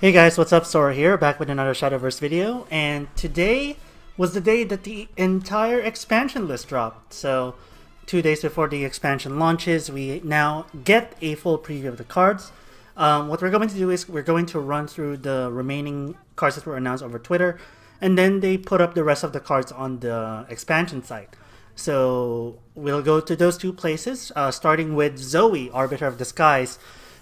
Hey guys, what's up? Sora here, back with another Shadowverse video, and today was the day that the entire expansion list dropped. So, 2 days before the expansion launches, we now get a full preview of the cards. What we're going to do is we're going to run through the remaining cards that were announced over Twitter, and then they put up the rest of the cards on the expansion site. So, we'll go to those two places, starting with Zoe, Arbiter of Disguise.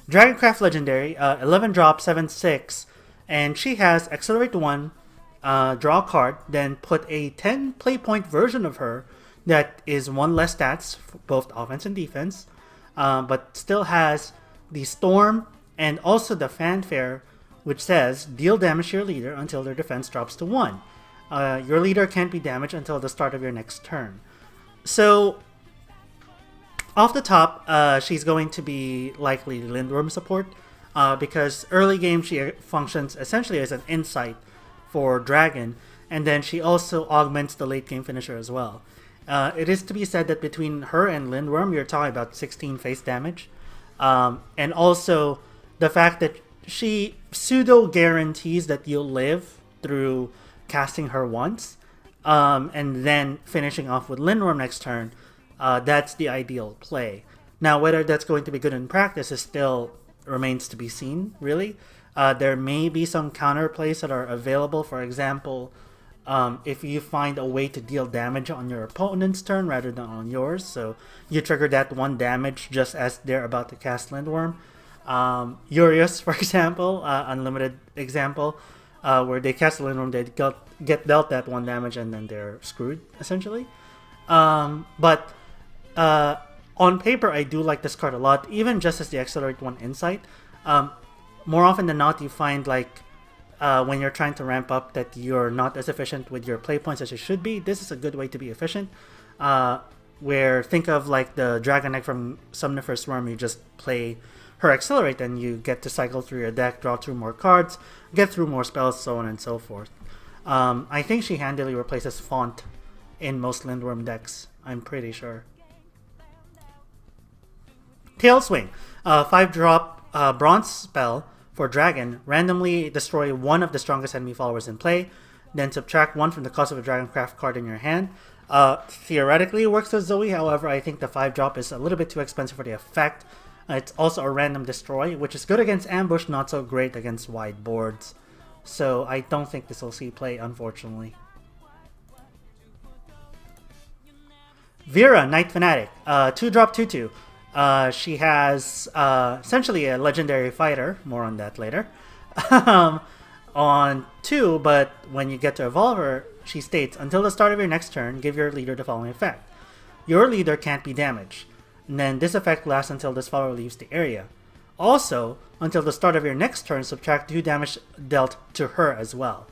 Dragoncraft Legendary, 11 drop, 7/6, and she has Accelerate 1, draw a card, then put a 10 play point version of her that is 1 less stats, for both offense and defense, but still has the Storm and also the Fanfare, which says deal damage to your leader until their defense drops to 1. Your leader can't be damaged until the start of your next turn. So, off the top, she's going to be likely Lindworm support because early game she functions essentially as an insight for Dragon, and then she also augments the late game finisher as well. It is to be said that between her and Lindworm, you're talking about 16 face damage, and also the fact that she pseudo guarantees that you'll live through casting her once, and then finishing off with Lindworm next turn. That's the ideal play. Now, whether that's going to be good in practice is still remains to be seen, really. There may be some counter plays that are available. For example, if you find a way to deal damage on your opponent's turn rather than on yours, so you trigger that 1 damage just as they're about to cast Lindworm. Urius, for example, unlimited example, where they cast Lindworm, they get dealt that 1 damage and then they're screwed, essentially. But on paper, I do like this card a lot, even just as the Accelerate 1 Insight. More often than not, you find like when you're trying to ramp up that you're not as efficient with your play points as you should be. This is a good way to be efficient. Where think of like the Dragon Egg from Somniferous Worm, you just play her Accelerate and you get to cycle through your deck, draw through more cards, get through more spells, so on and so forth. I think she handily replaces Font in most Lindworm decks, I'm pretty sure. Tailswing, 5-drop bronze spell for Dragon. Randomly destroy 1 of the strongest enemy followers in play, then subtract 1 from the cost of a Dragoncraft card in your hand. Theoretically, it works with Zoe, however, I think the 5-drop is a little bit too expensive for the effect. It's also a random destroy, which is good against ambush, not so great against wide boards. So I don't think this will see play, unfortunately. Vera, Knight Fanatic, 2-drop 2/2. She has essentially a legendary fighter, more on that later, on 2, but when you get to evolve her, she states, until the start of your next turn, give your leader the following effect. Your leader can't be damaged, and then this effect lasts until this follower leaves the area. Also, until the start of your next turn, subtract 2 damage dealt to her as well.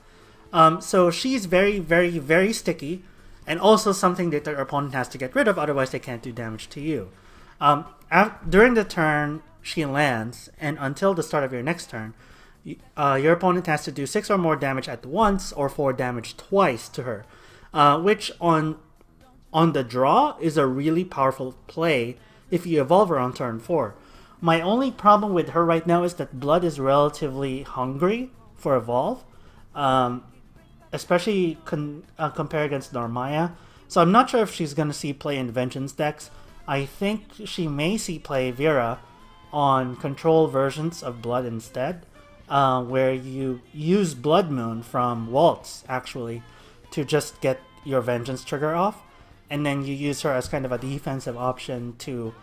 So she's very, very, very sticky, and also something that their opponent has to get rid of, otherwise they can't do damage to you. During the turn she lands, and until the start of your next turn, your opponent has to do 6 or more damage at once, or 4 damage twice to her, which on the draw is a really powerful play if you evolve her on turn 4. My only problem with her right now is that Blood is relatively hungry for evolve, especially compared against Narmaya. So I'm not sure if she's going to see play in Vengeance decks. I think she may see play Vera on control versions of Blood instead, where you use Blood Moon from Waltz, actually, to just get your Vengeance trigger off, and then you use her as kind of a defensive option to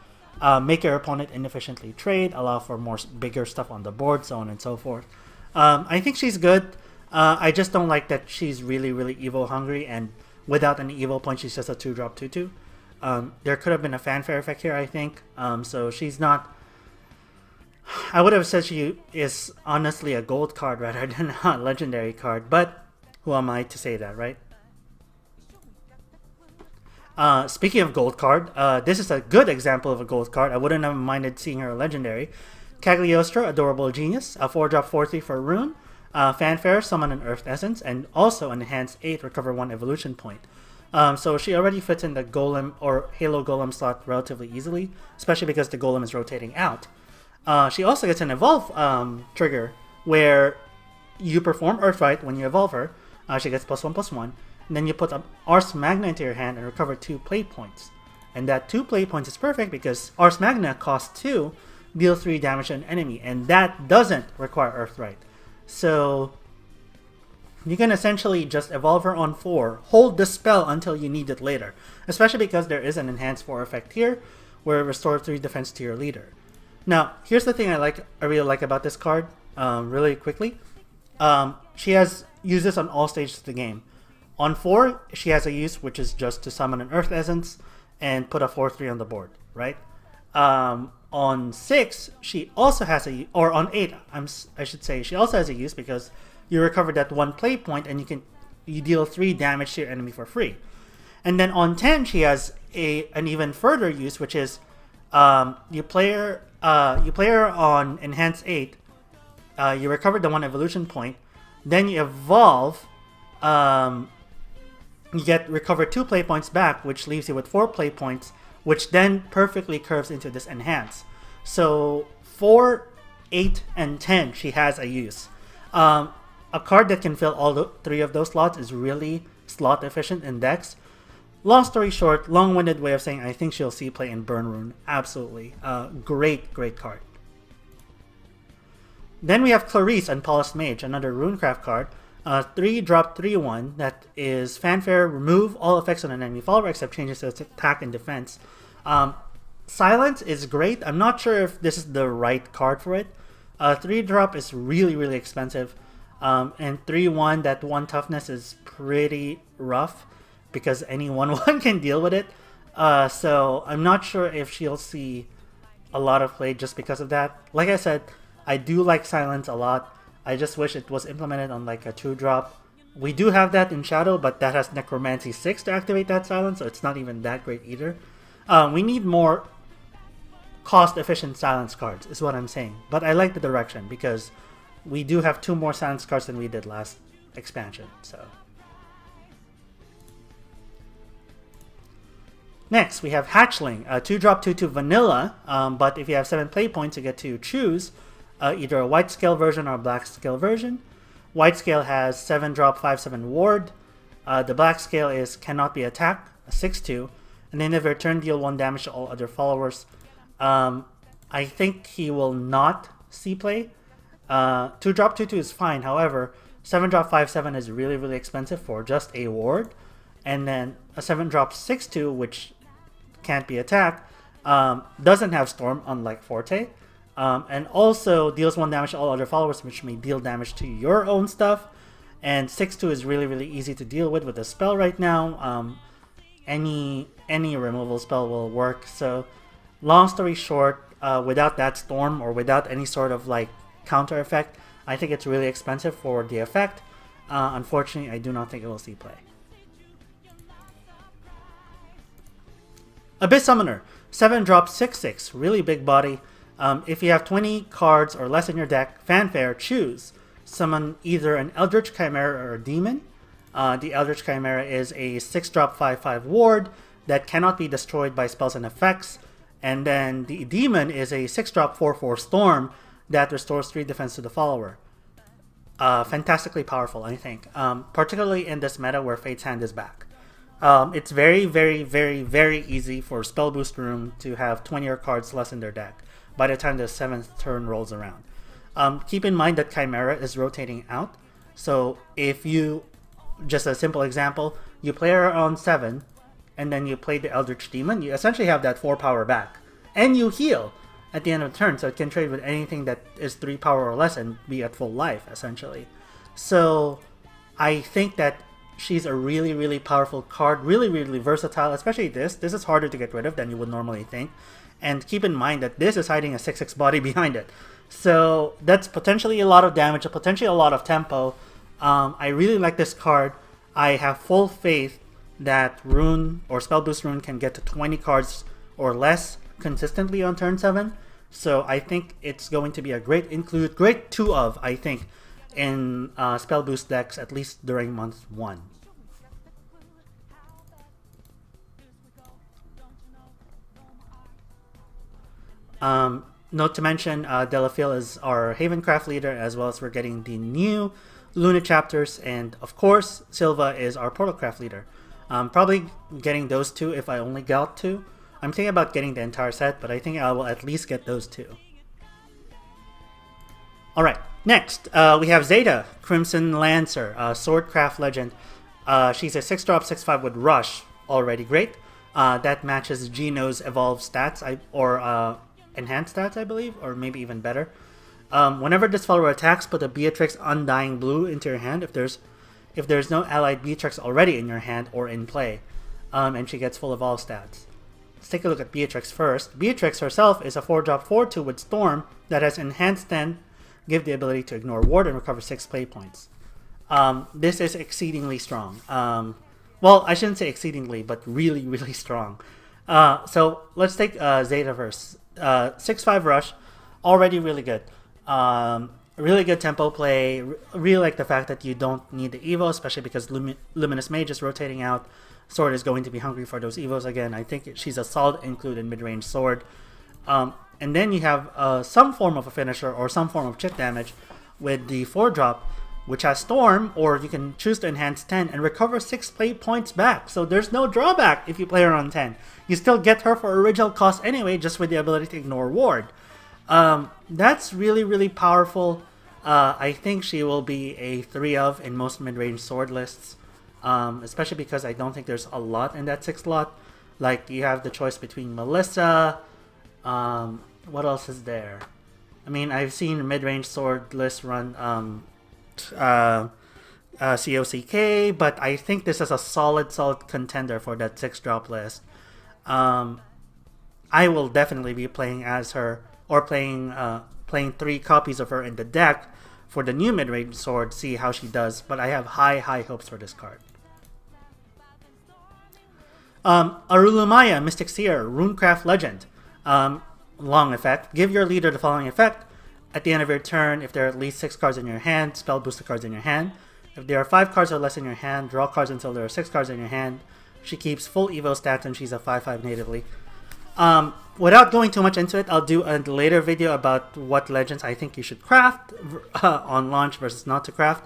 make your opponent inefficiently trade, allow for more bigger stuff on the board, so on and so forth. I think she's good. I just don't like that she's really, really Evo hungry, and without any Evo points, she's just a 2-drop 2/2. There could have been a Fanfare effect here, I think. So she's not... I would have said she is honestly a gold card rather than a legendary card, but who am I to say that, right? Speaking of gold card, this is a good example of a gold card. I wouldn't have minded seeing her a legendary. Cagliostra, Adorable Genius, a 4-drop 4/3 for Rune. Fanfare, summon an Earth Essence, and also an enhanced 8, recover 1 evolution point. So she already fits in the Golem or Halo Golem slot relatively easily, especially because the Golem is rotating out. She also gets an Evolve trigger, where you perform Earthright when you evolve her. She gets +1/+1. And then you put Ars Magna into your hand and recover 2 play points. And that 2 play points is perfect because Ars Magna costs 2, deal 3 damage to an enemy, and that doesn't require Earthright. So you can essentially just evolve her on 4, hold the spell until you need it later, especially because there is an enhanced 4 effect here where it restores 3 defense to your leader. Now, here's the thing I really like about this card, really quickly. She has uses on all stages of the game. On 4, she has a use which is just to summon an Earth Essence and put a 4/3 on the board, right? On 6, she also has a, or on 8, I should say, she also has a use because you recover that 1 play point and you deal 3 damage to your enemy for free. And then on 10, she has an even further use, which is you play her on Enhance 8, you recover the 1 evolution point, then you evolve, you recover 2 play points back, which leaves you with 4 play points, which then perfectly curves into this Enhance. So 4, 8, and 10, she has a use. A card that can fill all 3 of those slots is really slot efficient in decks. Long story short, long-winded way of saying I think she'll see play in Burn Rune. Absolutely. Great card. Then we have Clarice and Polished Mage, another Runecraft card. 3-drop 3/1 that is Fanfare, remove all effects on an enemy follower except changes to its attack and defense. Silence is great. I'm not sure if this is the right card for it. 3-drop is really expensive. And 3/1, that 1 toughness is pretty rough because any 1/1 can deal with it. So I'm not sure if she'll see a lot of play just because of that. Like I said, I do like Silence a lot. I just wish it was implemented on like a 2-drop. We do have that in Shadow, but that has Necromancy 6 to activate that Silence, so it's not even that great either. We need more cost-efficient Silence cards, is what I'm saying. But I like the direction, because we do have 2 more Silence cards than we did last expansion. So next, we have Hatchling, 2-drop 2/2 vanilla, but if you have 7 play points, you get to choose either a white scale version or a black scale version. White scale has 7-drop 5/7 ward. The black scale is cannot be attacked, a 6/2, and then if your turn, deal 1 damage to all other followers. I think he will not see play. 2-drop 2/2 is fine, however, 7-drop 5/7 is really expensive for just a ward, and then a 7-drop 6/2, which can't be attacked, doesn't have Storm, unlike Forte. And also deals 1 damage to all other followers, which may deal damage to your own stuff. And 6/2 is really easy to deal with the spell right now. Any removal spell will work. So long story short, without that Storm or without any sort of like counter effect, I think it's really expensive for the effect. Unfortunately, I do not think it will see play. Abyss Summoner, 7-drop 6/6, really big body. If you have 20 cards or less in your deck, Fanfare, choose. Summon either an Eldritch Chimera or a Demon. The Eldritch Chimera is a 6-drop 5/5 ward that cannot be destroyed by spells and effects. And then the Demon is a 6-drop 4/4 Storm that restores 3 defense to the follower. Fantastically powerful, I think. Particularly in this meta where Fate's Hand is back. It's very easy for Spell Boost Room to have 20 or cards less in their deck by the time the 7th turn rolls around. Keep in mind that Chimera is rotating out, so if you, just a simple example, you play her on 7, and then you play the Eldritch Demon, you essentially have that 4 power back, and you heal at the end of the turn, so it can trade with anything that is 3 power or less and be at full life, essentially. So I think that she's a really powerful card, really versatile, especially this. This is harder to get rid of than you would normally think. And keep in mind that this is hiding a 6/6 body behind it. So that's potentially a lot of damage, potentially a lot of tempo. I really like this card. I have full faith that Rune or Spell Boost Rune can get to 20 cards or less consistently on turn 7. So I think it's going to be a great 2 of, I think, in Spell Boost decks, at least during month 1. Note to mention, Delafil is our Havencraft leader, as well as we're getting the new Luna chapters, and of course, Silva is our Portalcraft leader. Probably getting those two if I only got two. I'm thinking about getting the entire set, but I think I will at least get those two. Alright, next, we have Zeta, Crimson Lancer, Swordcraft legend. She's a 6-drop, 6-5 with Rush, already great. That matches Geno's Evolved stats, or Enhanced stats, I believe, or maybe even better. Whenever this follower attacks, put a Beatrix Undying Blue into your hand if there's no allied Beatrix already in your hand or in play, and she gets full Evolve stats. Let's take a look at Beatrix first. Beatrix herself is a 4-drop 4-2 with Storm that has Enhanced 10, give the ability to ignore Ward and recover 6 play points. This is exceedingly strong. Well, I shouldn't say exceedingly, but really, really strong. So let's take Shadowverse. 6-5 Rush, already really good. Really good tempo play. Really like the fact that you don't need the Evo, especially because Luminous Mage is rotating out. Sword is going to be hungry for those Evos again. I think she's a solid include in mid-range Sword. And then you have some form of a finisher or some form of chip damage with the 4-drop, which has Storm, or you can choose to enhance 10 and recover 6 play points back. So there's no drawback if you play her on 10. You still get her for original cost anyway, just with the ability to ignore Ward. That's really, really powerful. I think she will be a 3-of in most mid-range Sword lists, especially because I don't think there's a lot in that 6 slot. Like, you have the choice between Melissa. What else is there? I mean, I've seen mid-range Sword lists run COCK, but I think this is a solid contender for that 6-drop list. I will definitely be playing as her, or playing 3 copies of her in the deck for the new mid-range Sword, see how she does, but I have high hopes for this card. Arulumaya, Mystic Seer, Runecraft legend. Long effect. Give your leader the following effect. At the end of your turn, if there are at least 6 cards in your hand, spell booster cards in your hand. If there are 5 cards or less in your hand, draw cards until there are 6 cards in your hand. She keeps full Evo stats and she's a 5-5 natively. Without going too much into it, I'll do a later video about what legends I think you should craft on launch versus not to craft.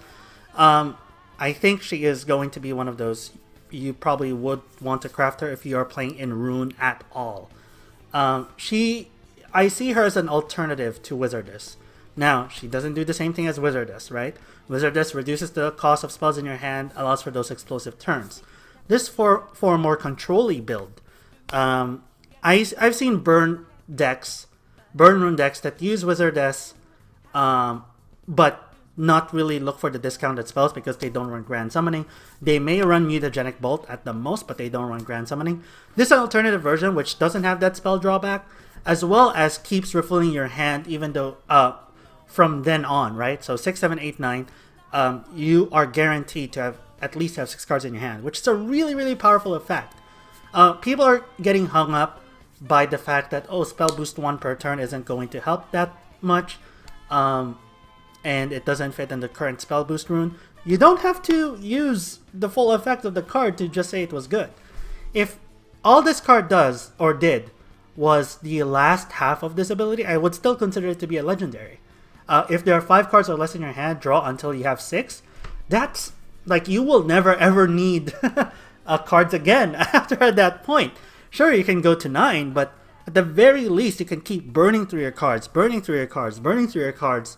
I think she is going to be one of those you probably would want to craft her if you are playing in Rune at all. I see her as an alternative to Wizardess. Now, she doesn't do the same thing as Wizardess, right? Wizardess reduces the cost of spells in your hand, allows for those explosive turns. This for a more control-y build. I've seen burn rune decks that use Wizardess, but not really look for the discounted spells because they don't run Grand Summoning. They may run Mutagenic Bolt at the most, but they don't run Grand Summoning. This is an alternative version which doesn't have that spell drawback, as well as keeps refilling your hand even though from then on, right? So 6, 7, 8, 9, you are guaranteed to at least have 6 cards in your hand, which is a really, really powerful effect. People are getting hung up by the fact that, oh, spell boost 1 per turn isn't going to help that much, and it doesn't fit in the current spell boost rune. You don't have to use the full effect of the card to just say it was good. If all this card does, or did, was the last half of this ability, I would still consider it to be a legendary. If there are 5 cards or less in your hand, draw until you have 6. That's, like, you will never ever need cards again after that point. Sure, you can go to 9, but at the very least, you can keep burning through your cards, burning through your cards, burning through your cards,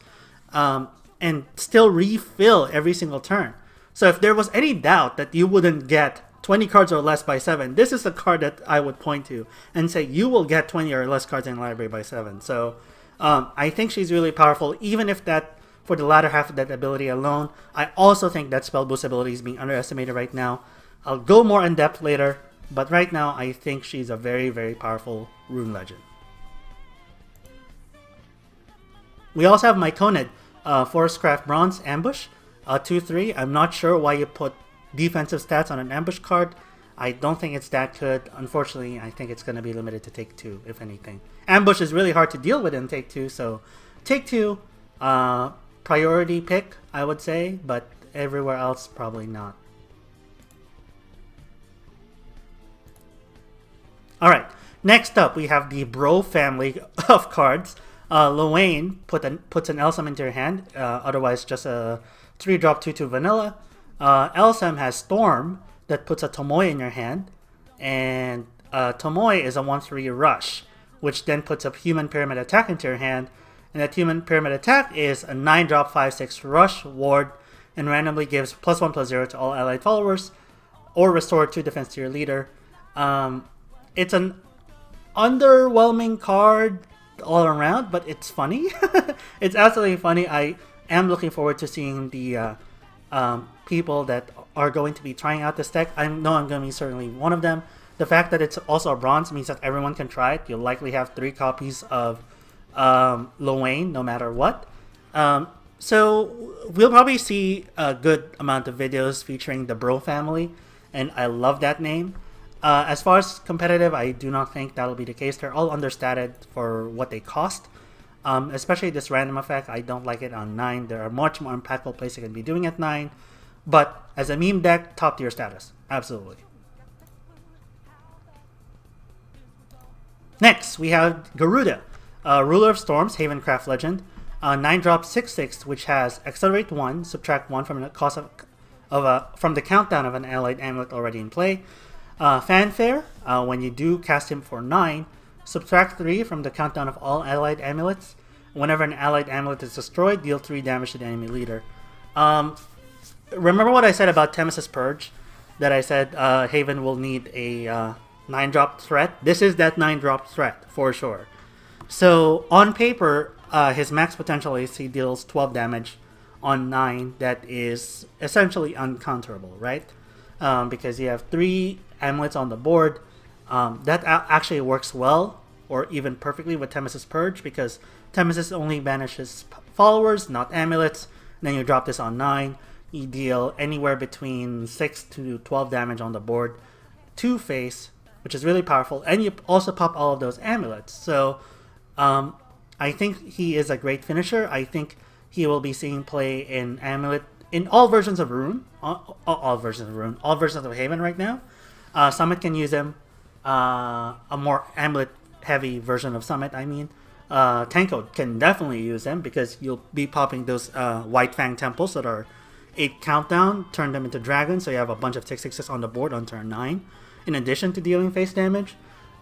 and still refill every single turn. So if there was any doubt that you wouldn't get 20 cards or less by 7, this is the card that I would point to and say you will get 20 or less cards in the library by 7. So I think she's really powerful, even if that, for the latter half of that ability alone. I also think that spell boost ability is being underestimated right now. I'll go more in depth later, but right now I think she's a very, very powerful rune legend. We also have Myconid, Forestcraft Bronze Ambush, 2-3. I'm not sure why you put defensive stats on an ambush card. I don't think it's that good. Unfortunately, I think it's going to be limited to Take 2, if anything. Ambush is really hard to deal with in Take 2, so Take 2, priority pick, I would say, but everywhere else, probably not. Alright, next up we have the Bro family of cards. Luane puts an Elsam into your hand, otherwise just a 3-drop 2/2 vanilla. Elsam has Storm that puts a Tomoe in your hand, and Tomoe is a 1/3 rush, which then puts a Human Pyramid Attack into your hand, and that Human Pyramid Attack is a 9-drop 5/6 rush ward, and randomly gives +1/+0 to all allied followers, or restore 2 defense to your leader. It's an underwhelming card all around, but it's funny. It's absolutely funny. I am looking forward to seeing the people that are going to be trying out this deck. I know I'm going to be certainly one of them. The fact that it's also a bronze means that everyone can try it. You'll likely have 3 copies of Luane no matter what. So we'll probably see a good amount of videos featuring the Bro family, and I love that name. As far as competitive, I do not think that'll be the case. They're all understated for what they cost. Especially this random effect, I don't like it on 9. There are much more impactful plays you can be doing at 9. But as a meme deck, top tier status. Absolutely. Next, we have Garuda, Ruler of Storms, Havencraft Legend. 9-drop 6/6, which has Accelerate 1, subtract 1 from the cost from the countdown of an allied amulet already in play. Fanfare, when you do cast him for 9, subtract 3 from the countdown of all allied amulets. Whenever an allied amulet is destroyed, deal 3 damage to the enemy leader. Remember what I said about Temes's Purge? That I said Haven will need a 9-drop threat? This is that 9-drop threat, for sure. So, on paper, his max potential AC deals 12 damage on 9 that is essentially uncounterable, right? Because you have 3 amulets on the board. That actually works well, or even perfectly, with Temes's Purge, because Temes's only banishes followers, not amulets. Then you drop this on 9. You deal anywhere between 6 to 12 damage on the board to face, which is really powerful. And you also pop all of those amulets. So I think he is a great finisher. I think he will be seeing play in amulet in all versions of Rune, all versions of Haven right now. Summit can use him. A more amulet-heavy version of Summit, I mean. Tenko can definitely use them because you'll be popping those White Fang Temples that are 8 countdown, turn them into dragons, so you have a bunch of 6/6s on the board on turn 9, in addition to dealing face damage.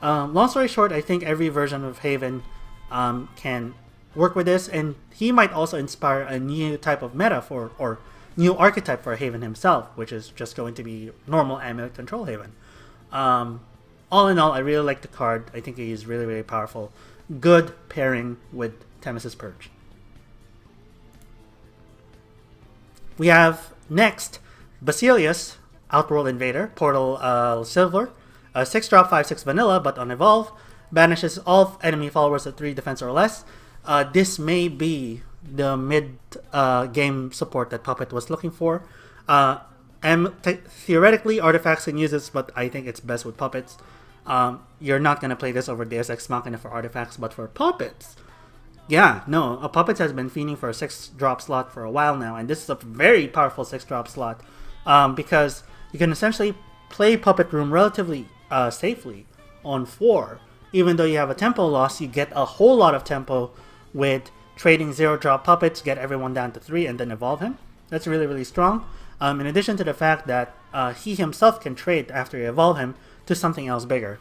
Long story short, I think every version of Haven can work with this, and he might also inspire a new type of meta for, or new archetype for Haven himself, which is just going to be normal amulet control Haven. All in all, I really like the card. I think he is really, really powerful. Good pairing with Temes's Purge. We have next Basilius, Outworld Invader, Portal Silver, 6-drop 5/6 vanilla, but on evolve, banishes all enemy followers at 3 defense or less. This may be the mid-game support that Puppet was looking for. Theoretically, artifacts can use this, but I think it's best with Puppets. You're not going to play this over Deus Ex Machina for artifacts, but for Puppets, yeah, no, Puppets has been fiending for a 6-drop slot for a while now, and this is a very powerful 6-drop slot, because you can essentially play Puppet Room relatively safely on 4. Even though you have a tempo loss, you get a whole lot of tempo with trading 0-drop Puppets, get everyone down to 3, and then evolve him. That's really, really strong. In addition to the fact that he himself can trade after you evolve him to something else bigger.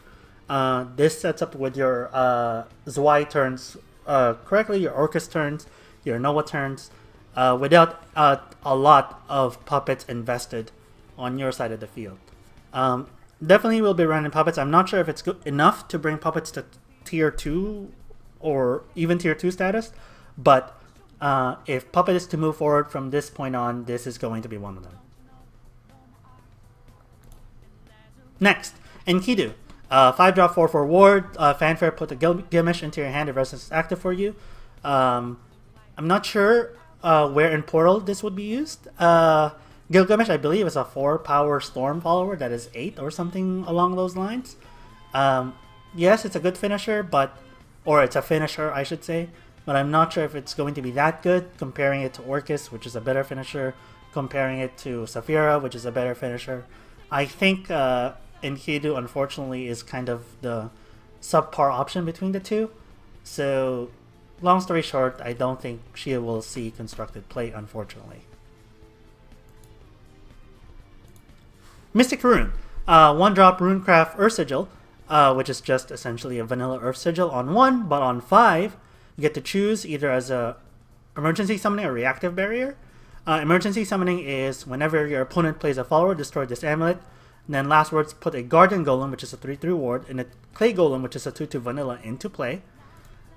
This sets up with your Zwei turns correctly, your Orcus turns, your Noah turns, without a lot of Puppets invested on your side of the field. Definitely will be running Puppets. I'm not sure if it's good enough to bring Puppets to tier 2 or even tier 2 status, but if Puppet is to move forward from this point on, this is going to be one of them. Next, Enkidu. 5-drop 4/4 ward, Fanfare, put the Gilgamesh into your hand if Resistance is active for you. I'm not sure where in Portal this would be used. Gilgamesh, I believe, is a 4-power Storm follower that is 8 or something along those lines. Yes, it's a good finisher, or it's a finisher, I should say, but I'm not sure if it's going to be that good, comparing it to Orcus, which is a better finisher, comparing it to Saphira, which is a better finisher. I think Enkidu, unfortunately, is kind of the subpar option between the two. So long story short, I don't think she will see constructed play, unfortunately. Mystic Rune. 1-drop Runecraft Earth Sigil, which is just essentially a vanilla Earth Sigil on 1, but on 5, you get to choose either as a emergency summoning or reactive barrier. Emergency summoning is whenever your opponent plays a follower, destroy this amulet. And then last words, put a Guardian Golem, which is a 3/3 ward, and a Clay Golem, which is a 2/2 vanilla, into play.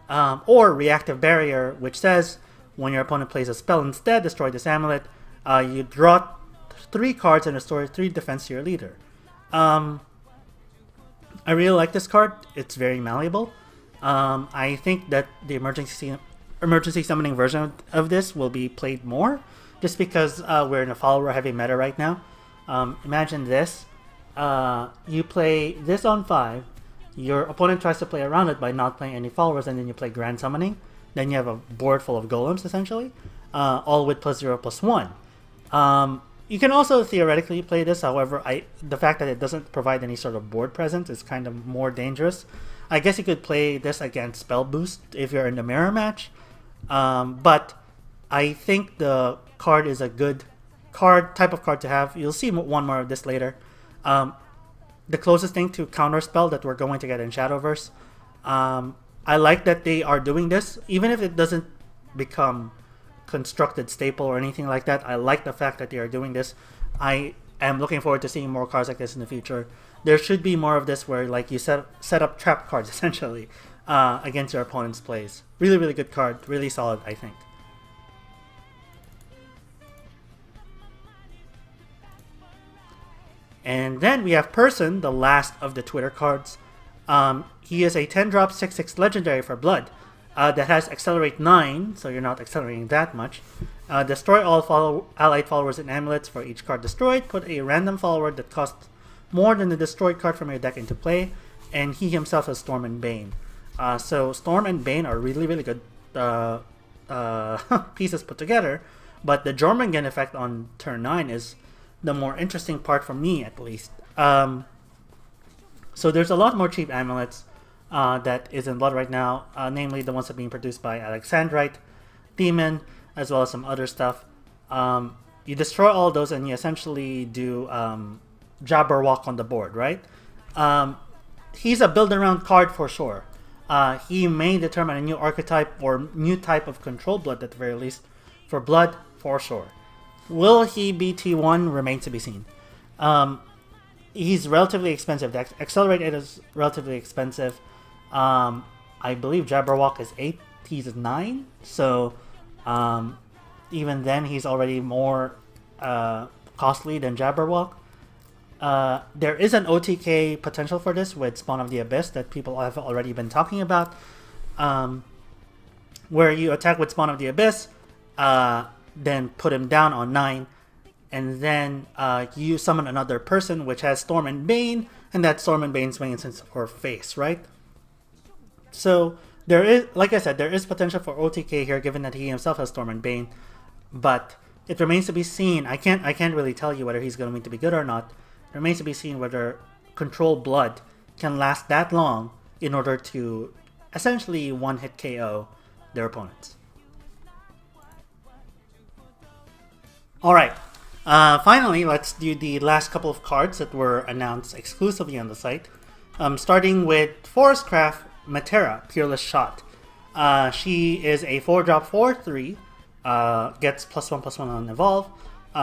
Or reactive barrier, which says when your opponent plays a spell instead, destroy this amulet. You draw 3 cards and restore 3 defense to your leader. I really like this card. It's very malleable. I think that the emergency summoning version of this will be played more, just because we're in a follower heavy meta right now. Imagine this. You play this on 5, your opponent tries to play around it by not playing any followers, and then you play Grand Summoning. Then you have a board full of golems, essentially, all with +0/+1. You can also theoretically play this, however, the fact that it doesn't provide any sort of board presence is kind of more dangerous. I guess you could play this against Spell Boost if you're in the mirror match, but I think the card is a good type of card to have. You'll see one more of this later. The closest thing to counterspell that we're going to get in Shadowverse. I like that they are doing this, even if it doesn't become constructed staple or anything like that. I like the fact that they are doing this. I am looking forward to seeing more cards like this in the future. There should be more of this where like you set up trap cards essentially against your opponent's plays. Really, really good card. Really solid, I think. And then we have Person, the last of the Twitter cards. He is a 10-drop 6/6 legendary for blood that has Accelerate 9, so you're not accelerating that much. Destroy all allied followers and amulets. For each card destroyed, put a random follower that costs more than the destroyed card from your deck into play, and he himself has Storm and Bane. So Storm and Bane are really, really good pieces put together, but the Jormungand effect on turn 9 is the more interesting part for me, at least. So there's a lot more cheap amulets that is in Blood right now, namely the ones that are being produced by Alexandrite, Demon, as well as some other stuff. You destroy all those and you essentially do Jabberwock on the board, right? He's a build-around card for sure. He may determine a new archetype or new type of control blood at the very least for Blood, for sure. Will he be T1? Remains to be seen. He's relatively expensive. The Accelerate is relatively expensive. I believe Jabberwock is 8. He's 9. So even then, he's already more costly than Jabberwock. There is an OTK potential for this with Spawn of the Abyss that people have already been talking about. Where you attack with Spawn of the Abyss, then put him down on 9, and then you summon another person which has Storm and Bane, and that Storm and Bane swings into her face, right? So there is, like I said, there is potential for OTK here, given that he himself has Storm and Bane, but it remains to be seen. I can't really tell you whether he's going to be good or not. It remains to be seen whether Control Blood can last that long in order to essentially one-hit KO their opponents. Alright, finally, let's do the last couple of cards that were announced exclusively on the site. Starting with Forestcraft Matera, Peerless Shot. She is a 4-drop 4/3, gets +1/+1 on Evolve.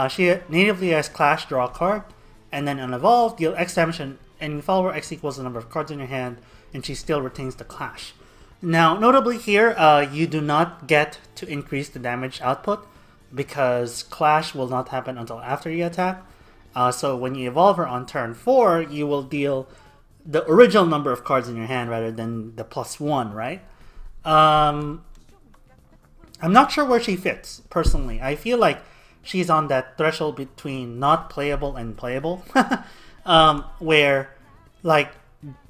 She natively has Clash, draw a card, and then on Evolve, deal X damage, and follower X equals the number of cards in your hand, and she still retains the Clash. Now, notably here, you do not get to increase the damage output, because Clash will not happen until after you attack. So when you evolve her on turn 4, you will deal the original number of cards in your hand rather than the +1, right? I'm not sure where she fits, personally. I feel like she's on that threshold between not playable and playable, where like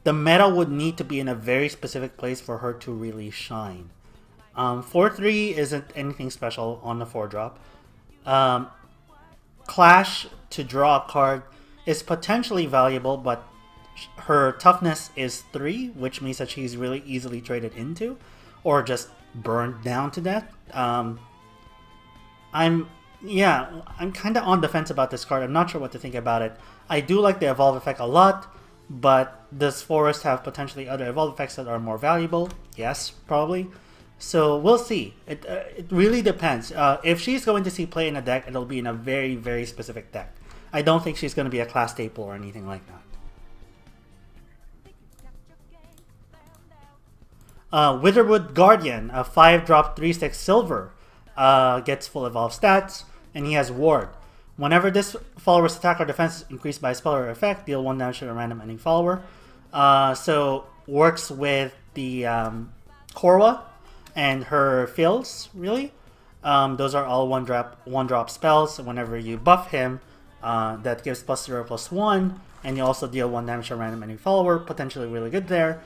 the meta would need to be in a very specific place for her to really shine. 4/3 isn't anything special on the 4-drop. Clash to draw a card is potentially valuable, but her toughness is 3, which means that she's really easily traded into, or just burned down to death. I'm kind of on the fence about this card. I'm not sure what to think about it. I do like the evolve effect a lot, but does Forest have potentially other evolve effects that are more valuable? Yes, probably. So we'll see. It really depends. If she's going to see play in a deck, it'll be in a very, very specific deck. I don't think she's going to be a class staple or anything like that. Witherwood Guardian, a 5-drop 3/6 silver, gets full evolve stats, and he has Ward. Whenever this follower's attack or defense is increased by a spell or effect, deal 1 damage to a random ending follower. So works with the Korwa and her fills, really. Those are all one drop spells. Whenever you buff him, that gives +0/+1, and you also deal 1 damage to a random ending follower. Potentially really good there.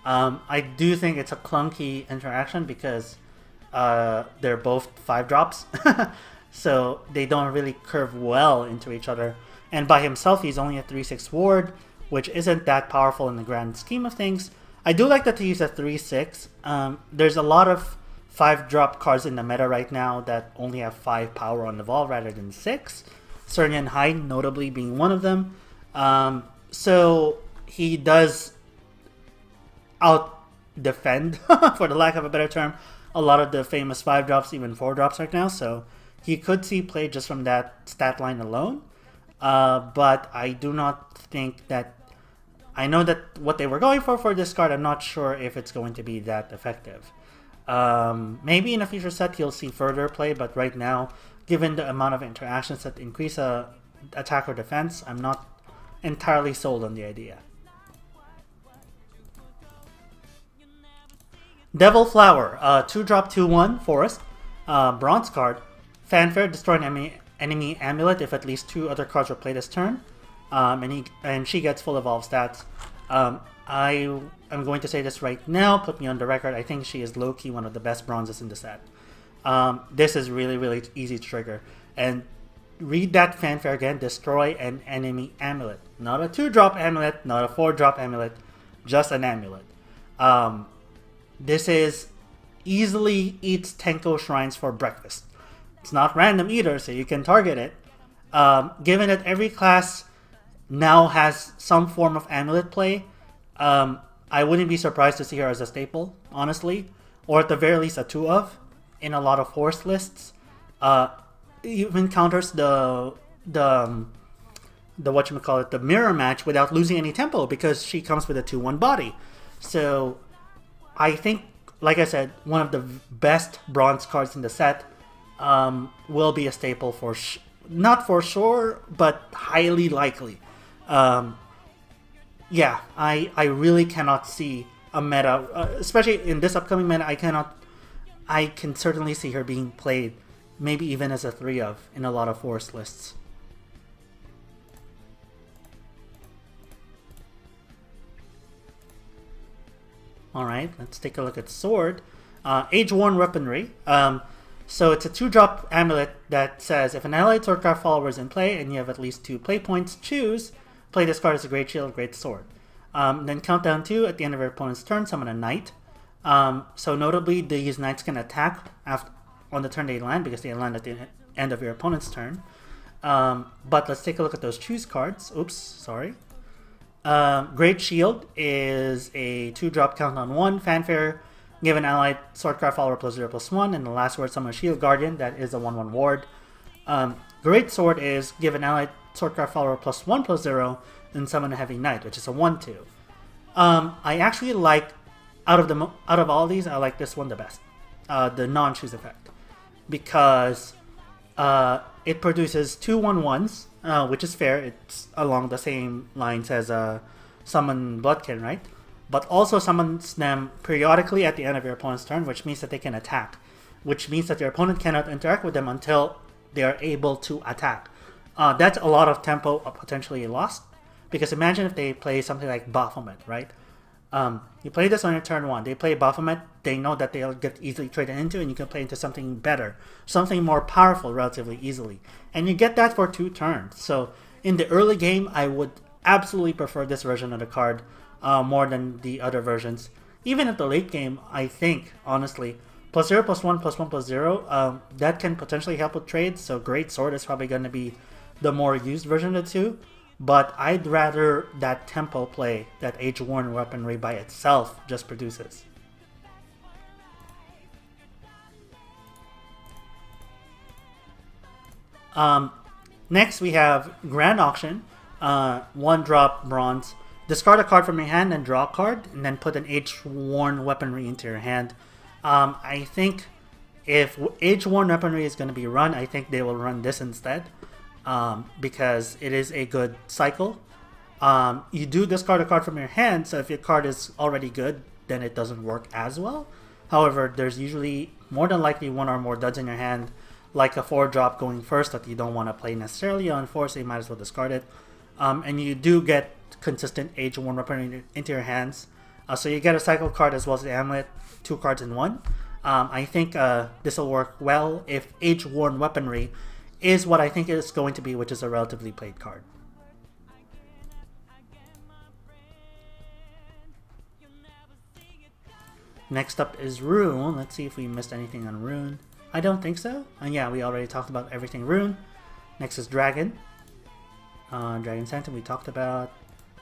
I do think it's a clunky interaction because they're both 5-drops. So they don't really curve well into each other. And by himself, he's only a 3/6 ward, which isn't that powerful in the grand scheme of things. I do like that he's a 3/6. There's a lot of 5-drop cards in the meta right now that only have 5 power on the evolve rather than 6. Cernian Hyde notably being one of them. So he does out-defend, for the lack of a better term, a lot of the famous 5-drops, even 4-drops right now. So he could see play just from that stat line alone. But I do not think that... I know that what they were going for this card, I'm not sure if it's going to be that effective. Maybe in a future set he'll see further play, but right now, given the amount of interactions that increase attack or defense, I'm not entirely sold on the idea. Devil Flower, 2-drop 2/1 Forest, bronze card. Fanfare, destroy an enemy amulet if at least 2 other cards were played this turn. And she gets full evolve stats. I am going to say this right now, put me on the record, I think she is low-key one of the best bronzes in the set. This is really, really easy to trigger. And read that Fanfare again, destroy an enemy amulet. Not a 2-drop amulet, not a 4-drop amulet, just an amulet. This is easily eats Tenko Shrines for breakfast. It's not random either, so you can target it. Given that every class now has some form of amulet play, I wouldn't be surprised to see her as a staple, honestly, or at the very least a 2 of in a lot of force lists. Even counters the whatchamacallit, the mirror match without losing any tempo because she comes with a 2/1 body. So I think, like I said, one of the best bronze cards in the set, will be a staple for not for sure, but highly likely. Yeah, I really cannot see a meta, especially in this upcoming meta. I can certainly see her being played, maybe even as a 3 of in a lot of force lists. Alright, let's take a look at Sword. Age-worn Weaponry. So it's a 2-drop amulet that says, if an allied swordcraft follower is in play and you have at least 2 play points, choose. Play this card as a Great Shield, Great Sword. Then count down 2, at the end of your opponent's turn, summon a knight. So notably, these knights can attack on the turn they land because they land at the end of your opponent's turn. But let's take a look at those choose cards. Oops, sorry. Great Shield is a 2-drop count on 1 Fanfare. Give an allied swordcraft follower +0/+1, and the last word summon a Shield Guardian. That is a 1/1 ward. Great Sword is give an allied swordcraft follower +1/+0, and summon a Heavy Knight, which is a 1/2. I actually like out of all these, I like this one the best, the non-choose effect, because it produces 2 1/1s, which is fair. It's along the same lines as Summon Bloodkin, right? But also summons them periodically at the end of your opponent's turn, which means that they can attack, which means that your opponent cannot interact with them until they are able to attack. That's a lot of tempo potentially lost, because imagine if they play something like Baphomet, right? You play this on your turn 1, they play Baphomet, they know that they'll get easily traded into, and you can play into something better, something more powerful relatively easily. And you get that for 2 turns. So in the early game, I would absolutely prefer this version of the card more than the other versions. Even at the late game, I think, honestly, +0, +1, +1, +0. That can potentially help with trades. So Great Sword is probably going to be the more used version of the two. But I'd rather that tempo play that Age-Worn weaponry by itself just produces. Next we have Grand Auction. 1-drop bronze. Discard a card from your hand and draw a card, and then put an Age-Worn weaponry into your hand. I think if Age-Worn weaponry is going to be run, I think they will run this instead. Because it is a good cycle. You do discard a card from your hand, so if your card is already good, then it doesn't work as well. However, there's usually more than likely one or more duds in your hand, like a 4-drop going first that you don't want to play necessarily on 4, so you might as well discard it. And you do get consistent Age-Worn weaponry into your hands. So you get a cycle card as well as the amulet, 2 cards in 1. I think this will work well if Age-Worn weaponry is what I think it's going to be, which is a relatively played card. Next up is Rune. Let's see if we missed anything on Rune. I don't think so. And yeah, we already talked about everything Rune. Next is Dragon. Dragon Phantom we talked about.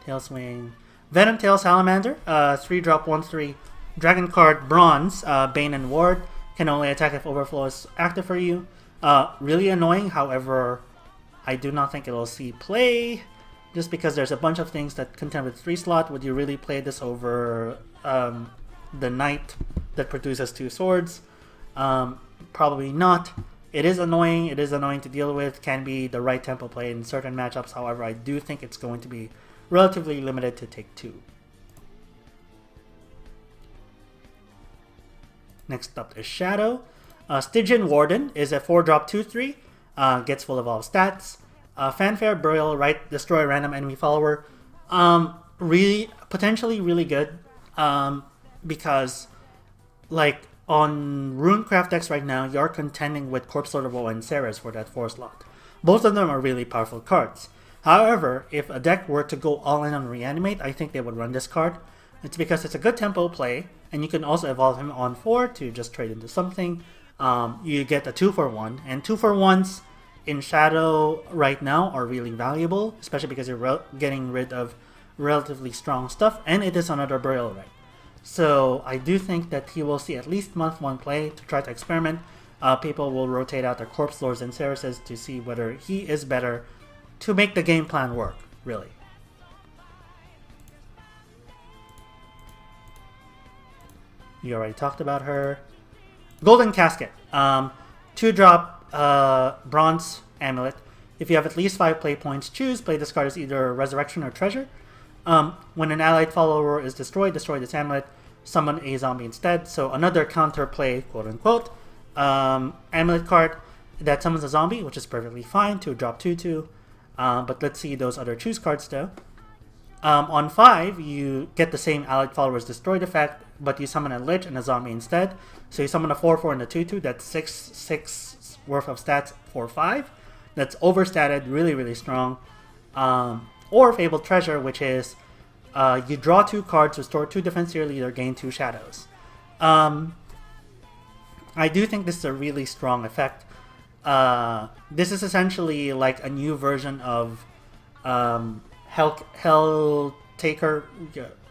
Tailswing. Venom Tail Salamander. 3-drop 1/3. Dragon card Bronze. Bane and Ward. Can only attack if Overflow is active for you. Really annoying, however, I do not think it'll see play, just because there's a bunch of things that contend with 3 slot. Would you really play this over the Knight that produces 2 swords? Probably not. It is annoying to deal with, can be the right tempo play in certain matchups, however, I do think it's going to be relatively limited to take 2. Next up is Shadow. Stygian Warden is a 4-drop 2/3, gets full evolve stats. Fanfare Burial, right? Destroy random enemy follower. Potentially really good, because like on Runecraft decks right now, you're contending with Corpse Lord of Woe and Ceres for that 4 slot. Both of them are really powerful cards. However, if a deck were to go all in on Reanimate, I think they would run this card. It's because it's a good tempo play, and you can also evolve him on 4 to just trade into something. You get a 2-for-1, and 2-for-1s in Shadow right now are really valuable, especially because you're getting rid of relatively strong stuff, and it is another Burial Right. So I do think that he will see at least month 1 play to try to experiment. People will rotate out their Corpse Lords and Cereses to see whether he is better to make the game plan work, really. You already talked about her. Golden Casket. 2-drop Bronze Amulet. If you have at least 5 play points, choose. Play this card as either Resurrection or Treasure. When an allied follower is destroyed, destroy this amulet. Summon a zombie instead. So another counter play, quote unquote. Amulet card that summons a zombie, which is perfectly fine. 2-drop 2/2. But let's see those other choose cards though. On 5, you get the same allied followers destroyed effect, but you summon a Lich and a zombie instead. So you summon a 4/4 and a 2/2. That's 6 worth of stats for 5. That's overstatted, really strong. Or Fabled Treasure, which is you draw 2 cards, restore 2 defense to your leader, gain 2 shadows. I do think this is a really strong effect. This is essentially like a new version of Hell Taker,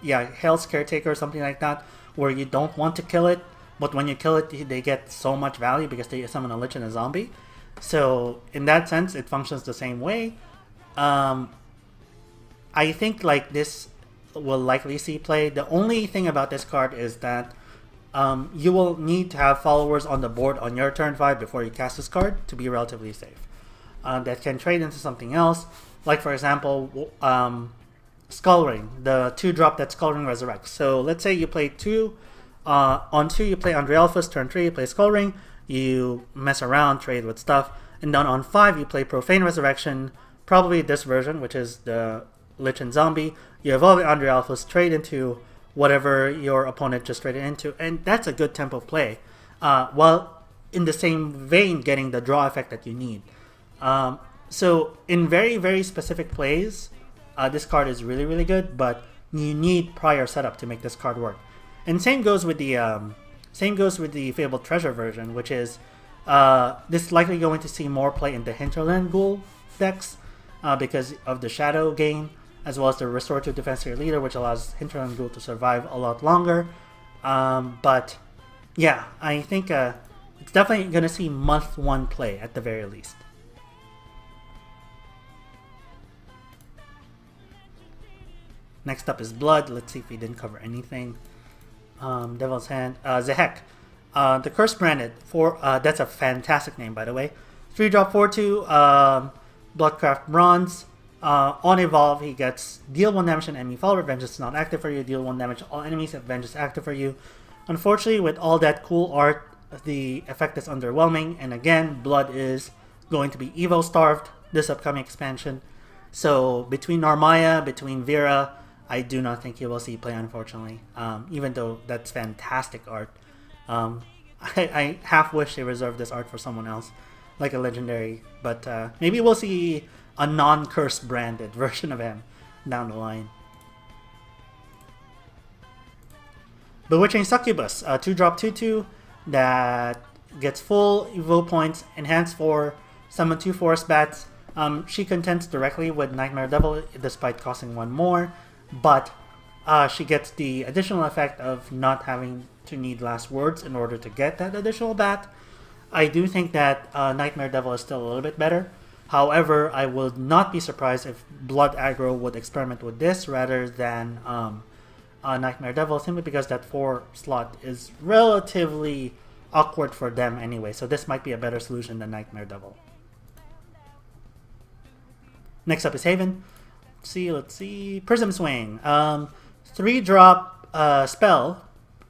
yeah, Hell's Caretaker, something like that, where you don't want to kill it, but when you kill it, they get so much value because they summon a Lich and a zombie. So in that sense, it functions the same way. I think like this will likely see play. The only thing about this card is that you will need to have followers on the board on your turn 5 before you cast this card to be relatively safe. That can trade into something else. Like for example, Skull Ring, the 2-drop that Skull Ring resurrects. So let's say you play 2, on 2 you play Andrealphus, turn 3 you play Skull Ring, you mess around, trade with stuff, and then on 5 you play Profane Resurrection, probably this version, which is the Lich and Zombie. You evolve Andrealphus, trade into whatever your opponent just traded into, and that's a good tempo play, while in the same vein getting the draw effect that you need. So in very specific plays, this card is really good, but you need prior setup to make this card work. And same goes with the Same goes with the Fabled Treasure version, which is this is likely going to see more play in the Hinterland Ghoul decks because of the Shadow gain, as well as the Restorative Defense to your leader, which allows Hinterland Ghoul to survive a lot longer. But yeah, I think it's definitely going to see month 1 play at the very least. Next up is Blood. Let's see if we didn't cover anything. Devil's Hand. Zehek. The Curse Branded. That's a fantastic name, by the way. 3-drop 4/2. Bloodcraft Bronze. On Evolve, he gets deal 1 damage to an enemy follower. Vengeance is not active for you. Deal 1 damage to all enemies if Vengeance is active for you. Unfortunately, with all that cool art, the effect is underwhelming. And again, Blood is going to be Evo starved this upcoming expansion. So between Narmaya, between Vera, I do not think you will see play, unfortunately. Even though that's fantastic art. I half wish they reserved this art for someone else, like a legendary. But maybe we'll see a non-curse branded version of him down the line. Bewitching Succubus, 2-drop 2/2 that gets full Evo points, enhanced for summon 2 Forest Bats. She contends directly with Nightmare Devil despite costing 1 more, but she gets the additional effect of not having to need last words in order to get that additional bat. I do think that Nightmare Devil is still a little bit better. However, I would not be surprised if Blood Aggro would experiment with this rather than Nightmare Devil, simply because that 4 slot is relatively awkward for them anyway, so this might be a better solution than Nightmare Devil. Next up is Haven. Let's see. Prism Swing. 3-drop spell.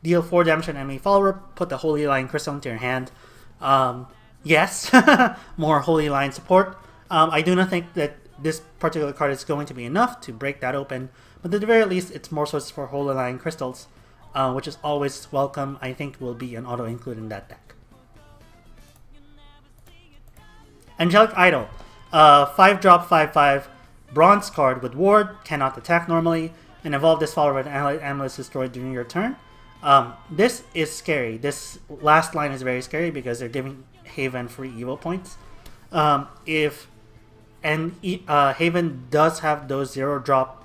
Deal 4 damage to an enemy follower. Put the Holy Line Crystal into your hand. Yes, more Holy Line support. I do not think that this particular card is going to be enough to break that open, but at the very least, it's more sources for Holy Line Crystals, which is always welcome. I think will be an auto-include in that deck. Angelic Idol. 5-drop 5/5 bronze card with ward, cannot attack normally, and evolve this follower with an amulet destroyed during your turn. This is scary. This last line is very scary because they're giving Haven free Evo points. Haven does have those 0-drop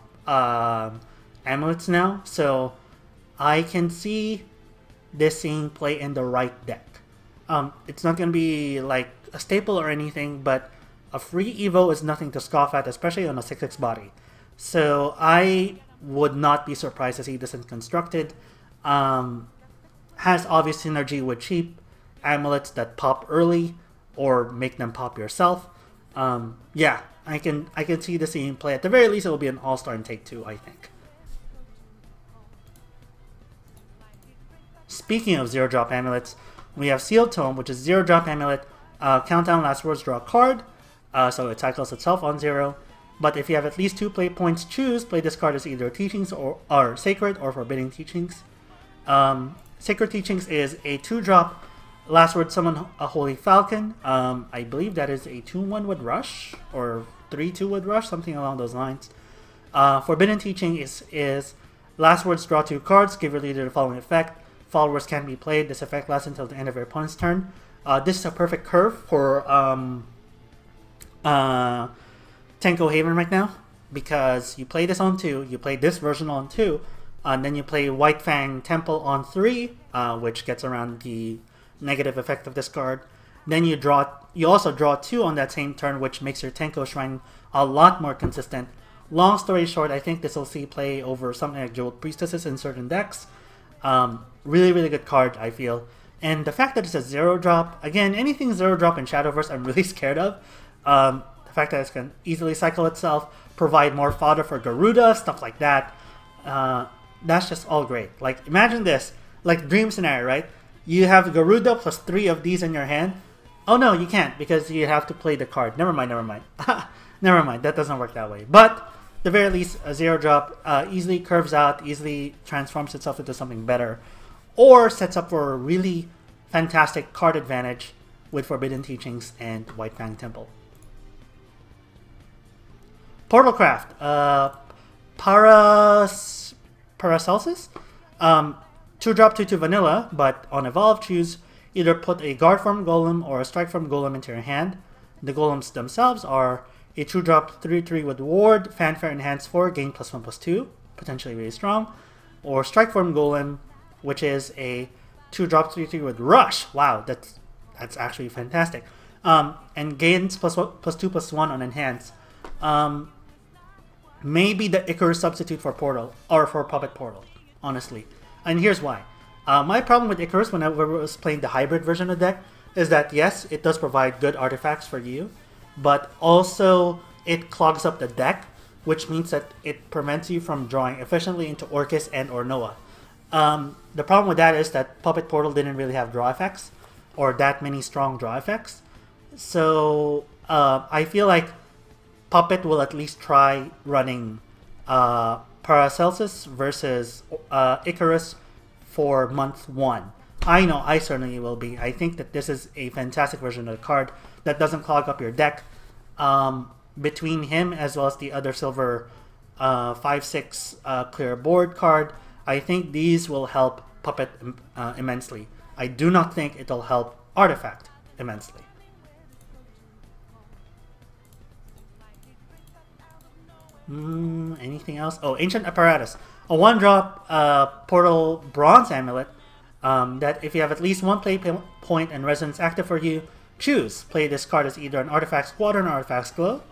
amulets now, so I can see this seeing play in the right deck. It's not going to be like a staple or anything, but a free Evo is nothing to scoff at, especially on a 6/6 body. So I would not be surprised to see this constructed. Has obvious synergy with cheap amulets that pop early or make them pop yourself. Yeah, I can see this being play. At the very least, it will be an all-star in Take 2, I think. Speaking of 0-drop amulets, we have Sealed Tome, which is 0-drop amulet. Countdown last words, draw a card. So it cycles itself on 0. But if you have at least 2 play points, choose. Play this card as either Teachings or Sacred or Forbidding Teachings. Sacred Teachings is a 2-drop. Last word, summon a Holy Falcon. I believe that is a 2/1 with Rush or 3/2 with Rush, something along those lines. Forbidden Teaching is last words, draw 2 cards. Give your leader the following effect. Followers can be played. This effect lasts until the end of your opponent's turn. This is a perfect curve for Tenko Haven right now, because you play this on 2, you play this version on 2, and then you play White Fang Temple on 3, which gets around the negative effect of this card. Then you also draw 2 on that same turn, which makes your Tenko Shrine a lot more consistent. Long story short, I think this will see play over something like Jeweled Priestesses in certain decks. Really, really good card, I feel. And the fact that it's a 0-drop, again, anything 0-drop in Shadowverse I'm really scared of. The fact that it can easily cycle itself, provide more fodder for Garuda, stuff like that. That's just all great. Like, imagine this, like dream scenario, right? You have Garuda plus 3 of these in your hand. Oh no, you can't, because you have to play the card. Never mind. Never mind, that doesn't work that way. But, at the very least, a 0-drop easily curves out, easily transforms itself into something better, or sets up for a really fantastic card advantage with Forbidden Teachings and White Fang Temple. Portalcraft, Paracelsus, 2-drop 2/2 vanilla, but on evolve, choose either put a guard form golem or a strike form golem into your hand. The golems themselves are a 2-drop 3/3 with ward, fanfare enhance 4, gain +1/+2, potentially really strong, or strike form golem, which is a 2-drop 3/3 with rush. Wow, that's actually fantastic. And gains +2/+1 on enhance. Maybe the Icarus substitute for Portal, or for Puppet Portal, honestly. And here's why. My problem with Icarus whenever I was playing the hybrid version of the deck is that yes, it does provide good artifacts for you, but also it clogs up the deck, which means that it prevents you from drawing efficiently into Orcus and or Noah. The problem with that is that Puppet Portal didn't really have draw effects, or that many strong draw effects. So I feel like Puppet will at least try running Paracelsus versus Icarus for month 1. I know I certainly will be. I think that this is a fantastic version of the card that doesn't clog up your deck. Between him as well as the other silver 5/6 clear board card, I think these will help Puppet immensely. I do not think it'll help Artifact immensely. Anything else? Oh, Ancient Apparatus. A 1-drop portal bronze amulet that if you have at least one play point and resonance active for you, choose. Play this card as either an Artifact Squadron or Artifact Glow.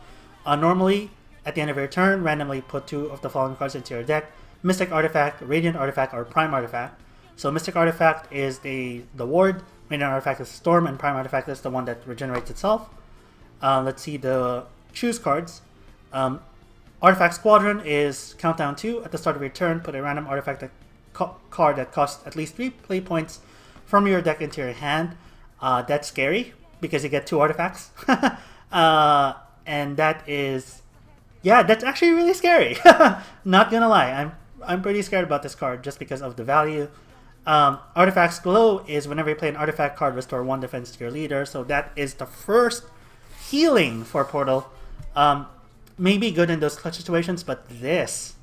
Normally, at the end of your turn, randomly put 2 of the following cards into your deck. Mystic Artifact, Radiant Artifact, or Prime Artifact. So Mystic Artifact is the ward, Radiant Artifact is Storm, and Prime Artifact is the one that regenerates itself. Let's see the choose cards. Artifact Squadron is countdown 2. At the start of your turn, put a random artifact card that costs at least 3 play points from your deck into your hand. That's scary because you get 2 artifacts. And that is, yeah, that's actually really scary. Not gonna lie, I'm pretty scared about this card just because of the value. Artifact's Glow is whenever you play an artifact card, restore 1 defense to your leader. So that is the first healing for Portal. Maybe good in those clutch situations, but this,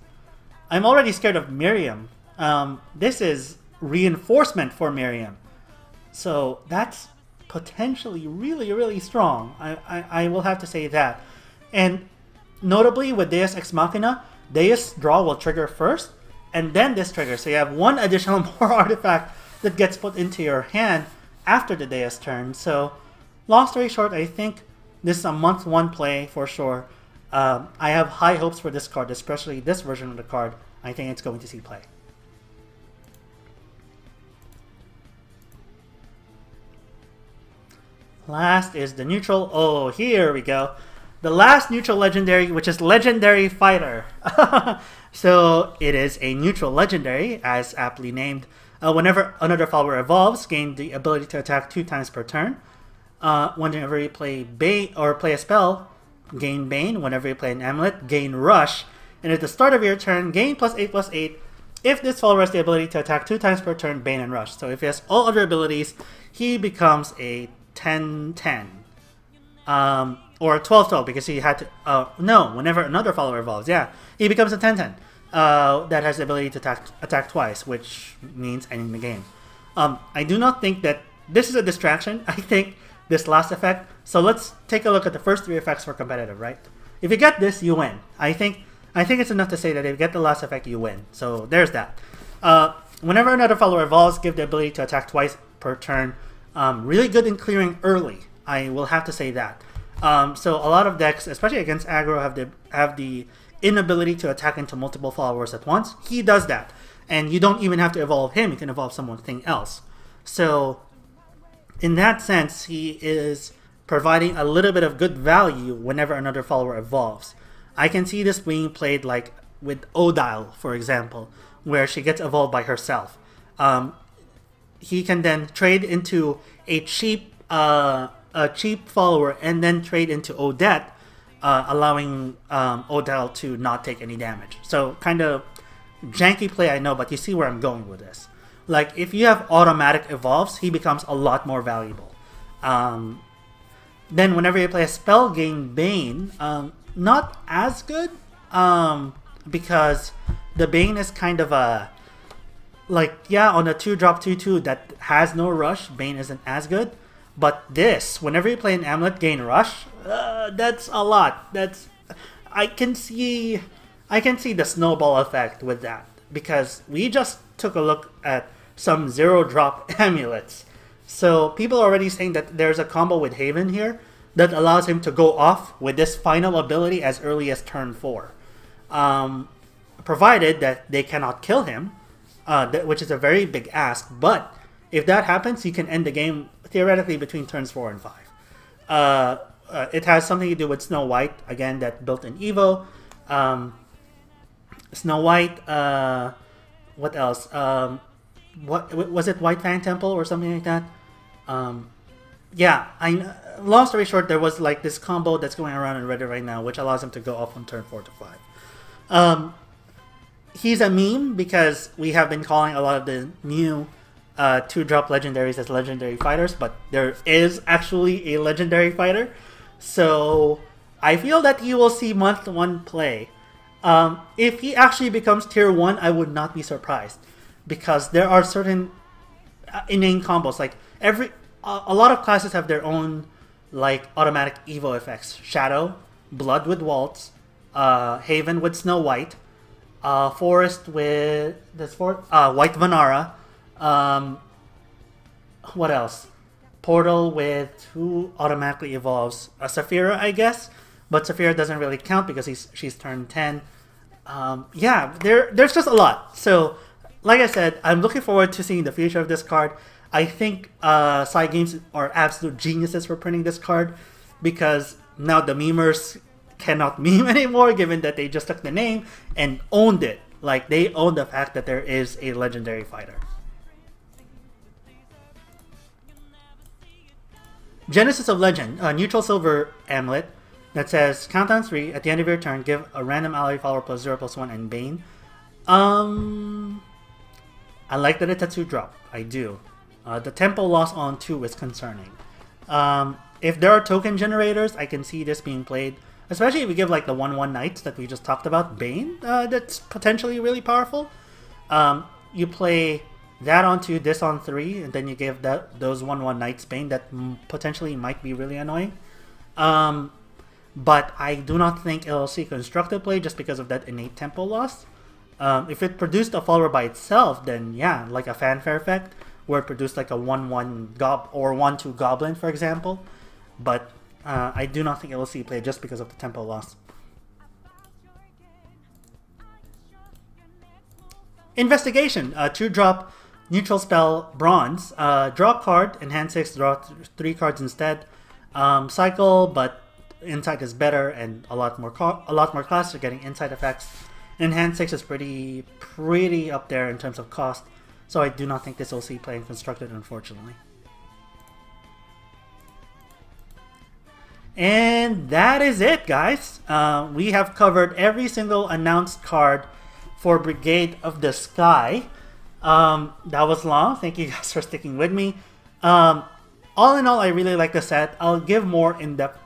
I'm already scared of Miriam. This is reinforcement for Miriam, so that's potentially really, really strong. I will have to say that. And notably with Deus Ex Machina, Deus draw will trigger first, and then this triggers. So you have 1 additional more artifact that gets put into your hand after the Deus turn. So long story short, I think this is a month 1 play for sure. I have high hopes for this card, especially this version of the card. I think it's going to see play. Last is the neutral. Oh, here we go. The last neutral legendary, which is Legendary Fighter. So it is a neutral legendary, as aptly named. Whenever another follower evolves, gain the ability to attack 2 times per turn. Whenever you play Bane or play a spell, gain Bane. Whenever you play an amulet, gain Rush. And at the start of your turn, gain +8/+8. If this follower has the ability to attack 2 times per turn, Bane and Rush. So if he has all other abilities, he becomes a 10/10. Or a 12/12 because he had to... no, whenever another follower evolves, yeah. He becomes a 10/10. That has the ability to attack twice, which means ending the game. I do not think that this is a distraction. I think this last effect. So let's take a look at the first 3 effects for competitive, right? If you get this, you win. I think it's enough to say that if you get the last effect, you win. So there's that. Whenever another follower evolves, give the ability to attack twice per turn. Really good in clearing early. I will have to say that. So a lot of decks, especially against aggro, have the inability to attack into multiple followers at once. He does that. And you don't even have to evolve him. You can evolve something else. So in that sense, he is providing a little bit of good value whenever another follower evolves. I can see this being played like with Odile, for example, where she gets evolved by herself. He can then trade into a cheap follower and then trade into Odette, allowing Odile to not take any damage. So kind of janky play, I know, but you see where I'm going with this. Like, if you have automatic evolves, he becomes a lot more valuable. Then whenever you play a spell, gain Bane, not as good, because the Bane is kind of a... like, yeah, on a 2-drop 2/2 that has no rush, Bane isn't as good. But this, whenever you play an Amulet, gain rush, that's a lot. I can see the snowball effect with that, because we just took a look at some 0-drop amulets. So people are already saying that there's a combo with Haven here that allows him to go off with this final ability as early as turn 4. Provided that they cannot kill him, which is a very big ask. But if that happens, you can end the game theoretically between turns 4 and 5. It has something to do with Snow White, again, that built in Evo. Snow White, what else? What was it, White Fang Temple or something like that? Yeah, long story short, there was like this combo that's going around in Reddit right now, which allows him to go off on turn 4 to 5. He's a meme because we have been calling a lot of the new 2-drop legendaries as legendary fighters, but there is actually a legendary fighter. So I feel that you will see month 1 play. If he actually becomes tier 1, I would not be surprised, because there are certain inane combos. Like a lot of classes have their own like automatic Evo effects. Shadow, Blood with Waltz, Haven with Snow White, Forest with White Vanara. What else? Portal with who automatically evolves? Saphira, I guess, but Saphira doesn't really count because she's turned 10. Yeah, there's just a lot. So, like I said, I'm looking forward to seeing the future of this card. I think Side Games are absolute geniuses for printing this card, because now the memers cannot meme anymore, given that they just took the name and owned it. Like, they own the fact that there is a legendary fighter. Genesis of Legend, a neutral silver amulet that says, count on 3, at the end of your turn, give a random ally follower +0/+1 and Bane. I like that it's a 2-drop. I do. The tempo loss on 2 is concerning. If there are token generators, I can see this being played, especially if we give like the 1/1 Knights that we just talked about, Bane, that's potentially really powerful. You play that on 2, this on 3, and then you give those 1/1 Knights Bane that potentially might be really annoying. But I do not think it'll see constructive play just because of that innate tempo loss. If it produced a follower by itself, then yeah, like a fanfare effect, where it produced like a 1/1 or 1/2 Goblin, for example. But I do not think it will see play just because of the tempo loss. Investigation, 2-drop neutral spell Bronze. Draw a card, enhance 6, draw 3 cards instead. Cycle, but Insight is better, and a lot more classes are getting Insight effects. Enhance 6 is pretty up there in terms of cost, so I do not think this will see playing constructed, unfortunately. And that is it, guys. We have covered every single announced card for Brigade of the Sky. That was long. Thank you guys for sticking with me. All in all, I really like the set. I'll give more in-depth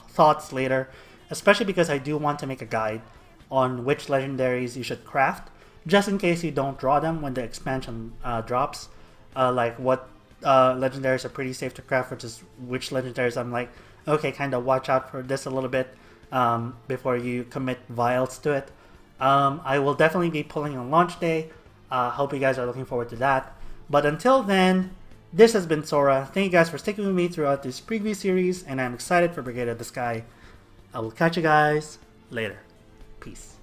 thoughts later, especially because I do want to make a guide on which legendaries you should craft, just in case you don't draw them when the expansion drops. Like what legendaries are pretty safe to craft versus which legendaries I'm like, okay, kind of watch out for this a little bit before you commit vials to it. I will definitely be pulling on launch day. Hope you guys are looking forward to that. But until then, this has been Sora. Thank you guys for sticking with me throughout this preview series, and I'm excited for Brigade of the Sky. I will catch you guys later. Peace.